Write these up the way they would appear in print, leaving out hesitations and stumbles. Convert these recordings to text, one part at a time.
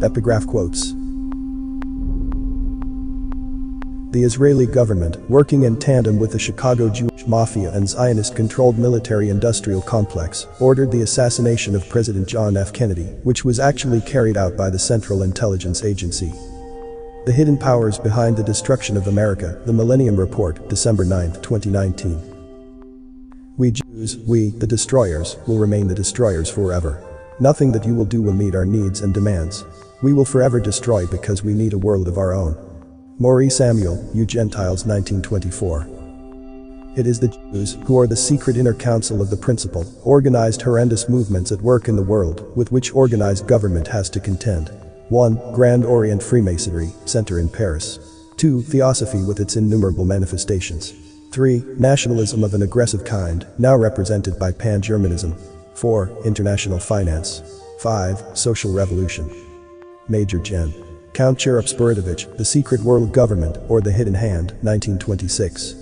Epigraph quotes. The Israeli government, working in tandem with the Chicago Jewish Mafia and Zionist-controlled military-industrial complex, ordered the assassination of President John F. Kennedy, which was actually carried out by the Central Intelligence Agency. The hidden powers behind the destruction of America, The Millennium Report, December 9, 2019. We Jews, we, the destroyers, will remain the destroyers forever. Nothing that you will do will meet our needs and demands. We will forever destroy because we need a world of our own. Maurice Samuel, You Gentiles, 1924. It is the Jews who are the secret inner council of the principal, organized horrendous movements at work in the world with which organized government has to contend. 1. Grand Orient Freemasonry, Center in Paris. 2. Theosophy with its innumerable manifestations. 3. Nationalism of an aggressive kind, now represented by Pan-Germanism. 4. International finance. 5. Social revolution. Major Gen. Count Cherep-Sporidovich, The Secret World Government, or the Hidden Hand, 1926.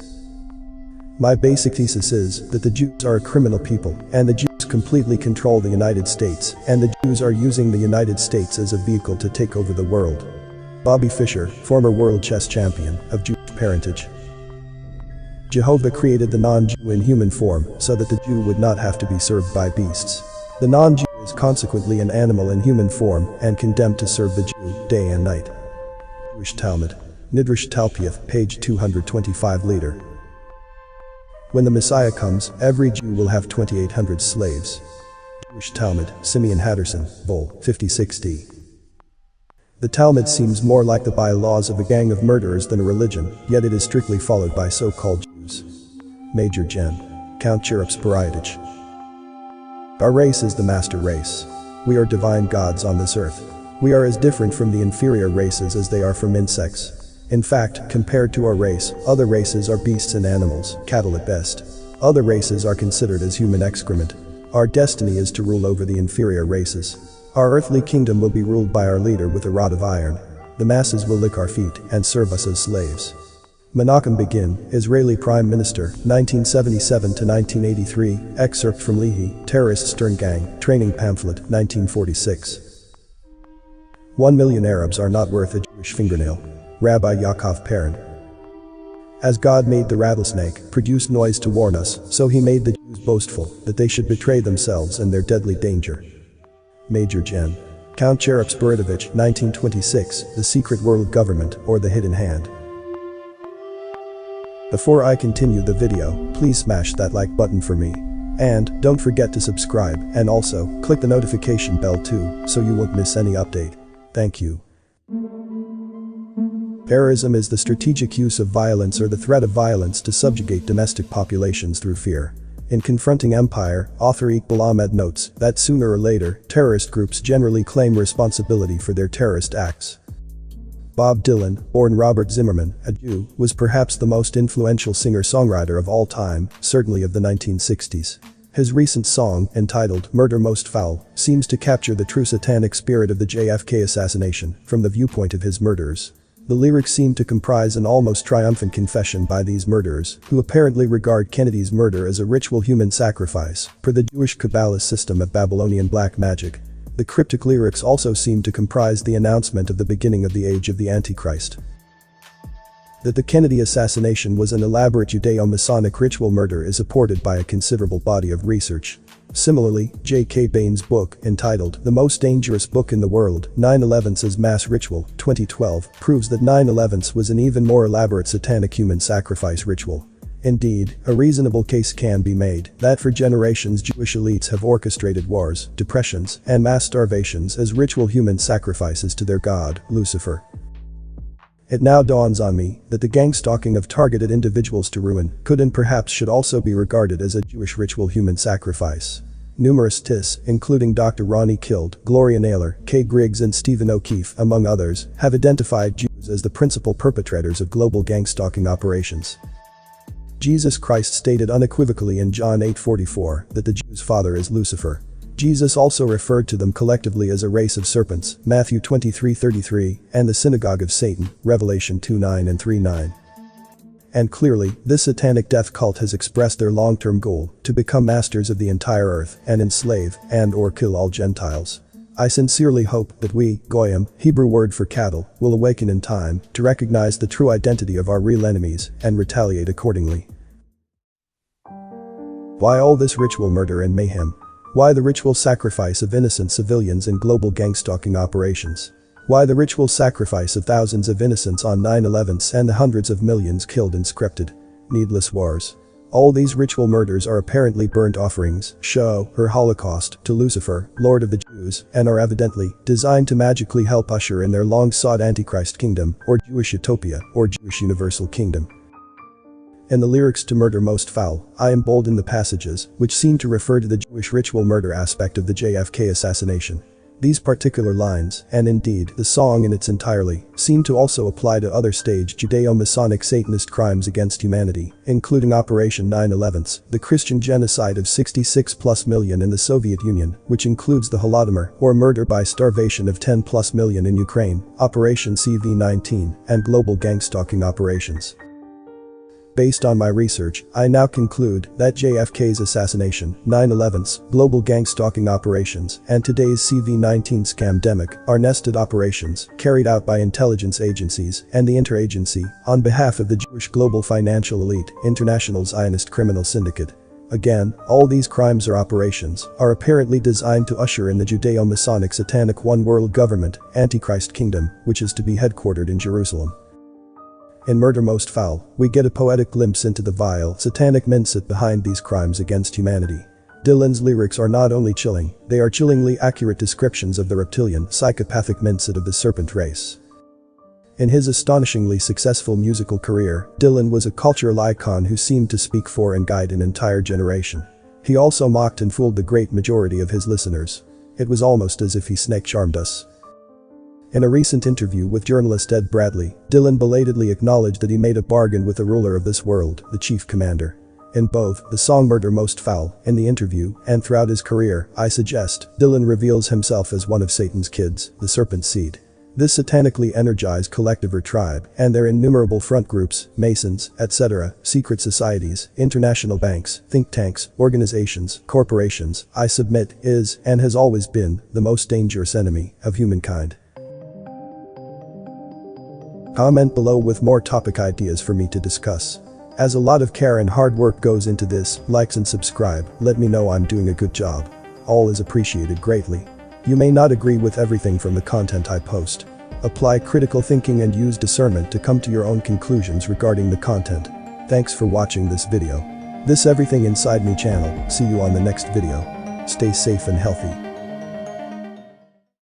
My basic thesis is that the Jews are a criminal people, and the Jews completely control the United States, and the Jews are using the United States as a vehicle to take over the world. Bobby Fischer, former world chess champion, of Jewish parentage. Jehovah created the non-Jew in human form so that the Jew would not have to be served by beasts. The non-Jew is consequently an animal in human form and condemned to serve the Jew day and night. Jewish Talmud. Nidrash Talpiath, page 225 Leader. When the Messiah comes, every Jew will have 2,800 slaves. Jewish Talmud, Simeon Hatterson, Vol. 5060. The Talmud seems more like the bylaws of a gang of murderers than a religion, yet it is strictly followed by so-called Jews. Major Gen. Count Cherep-Sporidovich. Our race is the master race. We are divine gods on this earth. We are as different from the inferior races as they are from insects. In fact, compared to our race, other races are beasts and animals, cattle at best. Other races are considered as human excrement. Our destiny is to rule over the inferior races. Our earthly kingdom will be ruled by our leader with a rod of iron. The masses will lick our feet and serve us as slaves. Menachem Begin, Israeli Prime Minister, 1977 to 1983, excerpt from Lehi, Terrorist Stern Gang, Training Pamphlet, 1946. 1 million Arabs are not worth a Jewish fingernail. Rabbi Yaakov Perrin. As God made the rattlesnake produce noise to warn us, so he made the Jews boastful that they should betray themselves and their deadly danger. Major Gen. Count Cherep-Sporidovich, 1926, The Secret World Government, or the Hidden Hand. Before I continue the video, please smash that like button for me. And don't forget to subscribe and also click the notification bell too so you won't miss any update. Thank you. Terrorism is the strategic use of violence or the threat of violence to subjugate domestic populations through fear. In Confronting Empire, author Iqbal Ahmed notes that sooner or later, terrorist groups generally claim responsibility for their terrorist acts. Bob Dylan, born Robert Zimmerman, a Jew, was perhaps the most influential singer-songwriter of all time, certainly of the 1960s. His recent song, entitled Murder Most Foul, seems to capture the true satanic spirit of the JFK assassination from the viewpoint of his murderers. The lyrics seem to comprise an almost triumphant confession by these murderers, who apparently regard Kennedy's murder as a ritual human sacrifice, per the Jewish Kabbalah system of Babylonian black magic. The cryptic lyrics also seem to comprise the announcement of the beginning of the age of the Antichrist. That the Kennedy assassination was an elaborate Judeo-Masonic ritual murder is supported by a considerable body of research. Similarly, J.K. Bain's book, entitled The Most Dangerous Book in the World, 9/11's as Mass Ritual, 2012, proves that 9/11's was an even more elaborate satanic human sacrifice ritual. Indeed, a reasonable case can be made that for generations Jewish elites have orchestrated wars, depressions, and mass starvations as ritual human sacrifices to their god, Lucifer. It now dawns on me that the gang-stalking of targeted individuals to ruin could and perhaps should also be regarded as a Jewish ritual human sacrifice. Numerous TIS, including Dr. Ronnie Kild, Gloria Naylor, Kay Griggs and Stephen O'Keefe, among others, have identified Jews as the principal perpetrators of global gang-stalking operations. Jesus Christ stated unequivocally in John 8:44 that the Jews' father is Lucifer. Jesus also referred to them collectively as a race of serpents, Matthew 23:33, and the synagogue of Satan, Revelation 2:9 and 3:9. And clearly, this satanic death cult has expressed their long-term goal to become masters of the entire earth and enslave and/or kill all Gentiles. I sincerely hope that we, Goyim, Hebrew word for cattle, will awaken in time to recognize the true identity of our real enemies and retaliate accordingly. Why all this ritual murder and mayhem? Why the ritual sacrifice of innocent civilians in global gang-stalking operations? Why the ritual sacrifice of thousands of innocents on 9/11s and the hundreds of millions killed in scripted, needless wars? All these ritual murders are apparently burnt offerings, show, or holocaust, to Lucifer, Lord of the Jews, and are evidently designed to magically help usher in their long-sought Antichrist kingdom, or Jewish utopia, or Jewish universal kingdom. In the lyrics to Murder Most Foul, I embolden the passages, which seem to refer to the Jewish ritual murder aspect of the JFK assassination. These particular lines, and indeed the song in its entirety, seem to also apply to other staged Judeo-Masonic Satanist crimes against humanity, including Operation 9/11, the Christian genocide of 66+ million in the Soviet Union, which includes the Holodomor, or murder by starvation of 10+ million in Ukraine, Operation CV-19, and global gang-stalking operations. Based on my research, I now conclude that JFK's assassination, 9/11's, global gang-stalking operations, and today's CV-19 scamdemic are nested operations carried out by intelligence agencies and the interagency on behalf of the Jewish global financial elite, International Zionist Criminal Syndicate. Again, all these crimes or operations are apparently designed to usher in the Judeo-Masonic Satanic One World Government, Antichrist Kingdom, which is to be headquartered in Jerusalem. In Murder Most Foul, we get a poetic glimpse into the vile, satanic mindset behind these crimes against humanity. Dylan's lyrics are not only chilling, they are chillingly accurate descriptions of the reptilian, psychopathic mindset of the serpent race. In his astonishingly successful musical career, Dylan was a cultural icon who seemed to speak for and guide an entire generation. He also mocked and fooled the great majority of his listeners. It was almost as if he snake charmed us. In a recent interview with journalist Ed Bradley, Dylan belatedly acknowledged that he made a bargain with the ruler of this world, the chief commander. In both the song Murder Most Foul, in the interview, and throughout his career, I suggest, Dylan reveals himself as one of Satan's kids, the serpent seed. This satanically energized collective or tribe, and their innumerable front groups, masons, etc., secret societies, international banks, think tanks, organizations, corporations, I submit, is, and has always been, the most dangerous enemy of humankind. Comment below with more topic ideas for me to discuss. As a lot of care and hard work goes into this, likes and subscribe, let me know I'm doing a good job. All is appreciated greatly. You may not agree with everything from the content I post. Apply critical thinking and use discernment to come to your own conclusions regarding the content. Thanks for watching this video. This Everything Inside Me channel, see you on the next video. Stay safe and healthy.